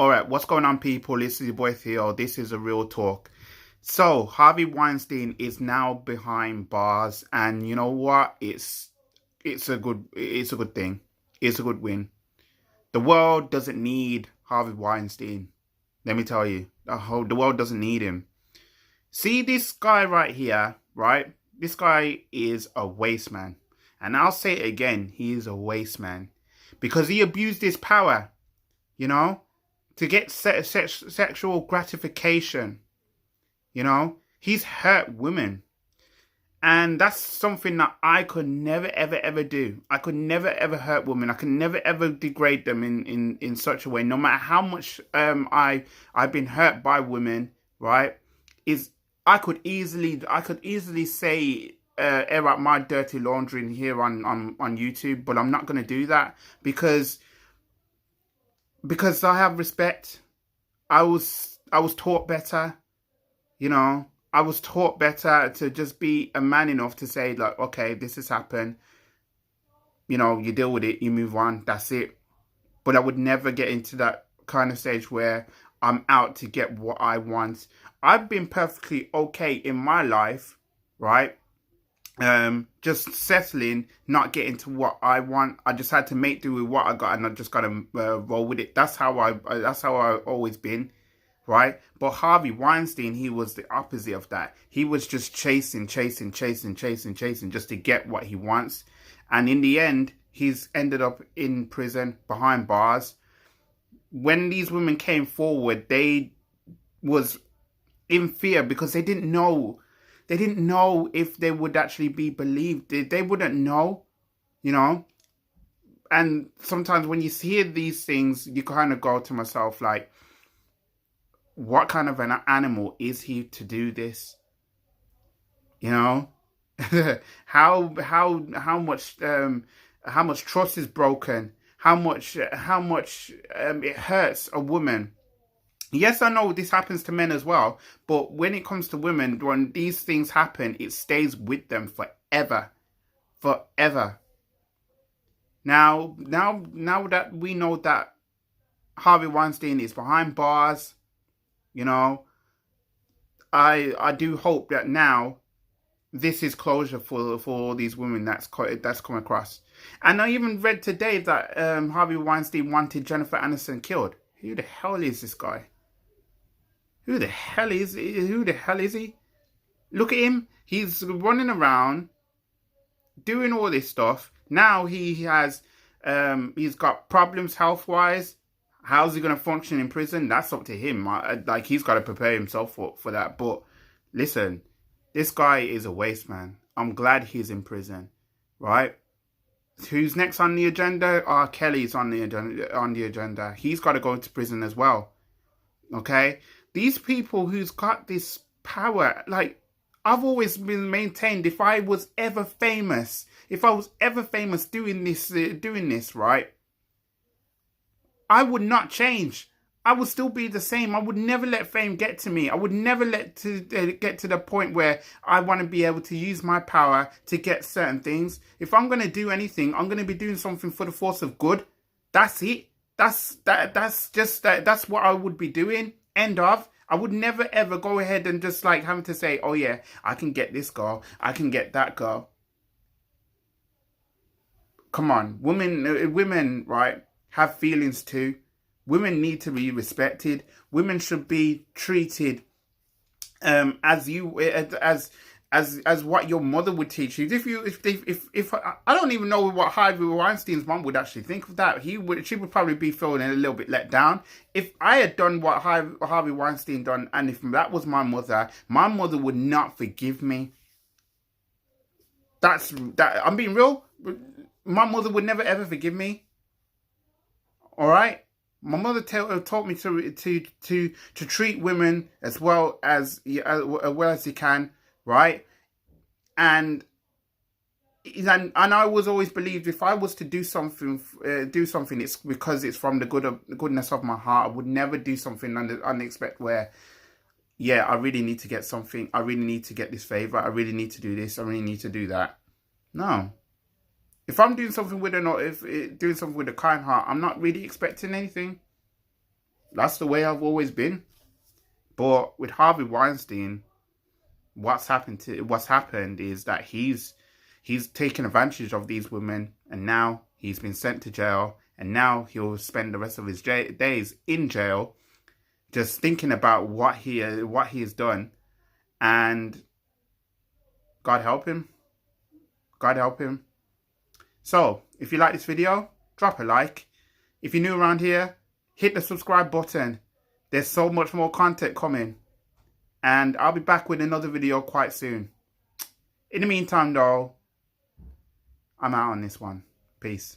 All right, what's going on, people? This is your boy Theo. This is a real talk. So, Harvey Weinstein is now behind bars, and you know what? It's a good thing. It's a good win. The world doesn't need Harvey Weinstein. Let me tell you, the world doesn't need him. See this guy right here, right? This guy is a waste man, and I'll say it again. He is a waste man because he abused his power. You know, to get sexual gratification. You know, he's hurt women. And that's something that I could never, ever, ever do. I could never, ever hurt women. I could never, ever degrade them in such a way. No matter how much I've been hurt by women, right? I could easily say air out my dirty laundry in here on YouTube, but I'm not going to do that because I have respect. I was taught better, you know. I was taught better to just be a man enough to say, like, okay, this has happened. You know, you deal with it, you move on, that's it. But I would never get into that kind of stage where I'm out to get what I want. I've been perfectly okay in my life, right? Just settling, not getting to what I want. I just had to make do with what I got, and I just got to roll with it. That's how I've always been, right? But Harvey Weinstein, he was the opposite of that. He was just chasing just to get what he wants, and in the end, he's ended up in prison behind bars. When these women came forward, they was in fear because they didn't know. They didn't know if they would actually be believed. They wouldn't know, you know. And sometimes when you hear these things, you kind of go to myself like, what kind of an animal is he to do this? You know, how much trust is broken? How much it hurts a woman. Yes, I know this happens to men as well, but when it comes to women, when these things happen, it stays with them forever. Forever. Now that we know that Harvey Weinstein is behind bars, you know, I do hope that now this is closure for all these women that's come across. And I even read today that Harvey Weinstein wanted Jennifer Aniston killed. Who the hell is this guy? Who the hell is he? Look at him. He's running around doing all this stuff. Now he's got problems health-wise. How's he going to function in prison? That's up to him. Like, he's got to prepare himself for that. But listen, this guy is a waste man. I'm glad he's in prison, right? Who's next on the agenda? R. Kelly's on the agenda. He's got to go to prison as well. Okay? These people who's got this power, like, I've always been maintained, if I was ever famous doing this, right, I would not change. I would still be the same. I would never let fame get to me. I would never let to get to the point where I want to be able to use my power to get certain things. If I'm going to do anything, I'm going to be doing something for the force of good. That's it. That's what I would be doing. End of. I would never ever go ahead and just like having to say, oh yeah, I can get this girl, I can get that girl. Come on, women, right, have feelings too. Women need to be respected. Women should be treated as what your mother would teach you. If I don't even know what Harvey Weinstein's mom would actually think of that. She would probably be feeling a little bit let down. If I had done what Harvey Weinstein done, and if that was my mother would not forgive me. I'm being real. My mother would never ever forgive me. All right. My mother taught me to treat women as well as you can. Right, and I was always believed if I was to do something, it's because it's from the goodness of my heart. I would never do something unexpected where, yeah, I really need to get something. I really need to get this favor. I really need to do this. I really need to do that. No, if I'm doing something with doing something with a kind heart, I'm not really expecting anything. That's the way I've always been. But with Harvey Weinstein, what's happened is that he's taken advantage of these women, and now he's been sent to jail, and now he'll spend the rest of his days in jail, just thinking about what he has done. And God help him. God help him. So, if you like this video, drop a like. If you're new around here, hit the subscribe button. There's so much more content coming. And I'll be back with another video quite soon. In the meantime, though, I'm out on this one. Peace.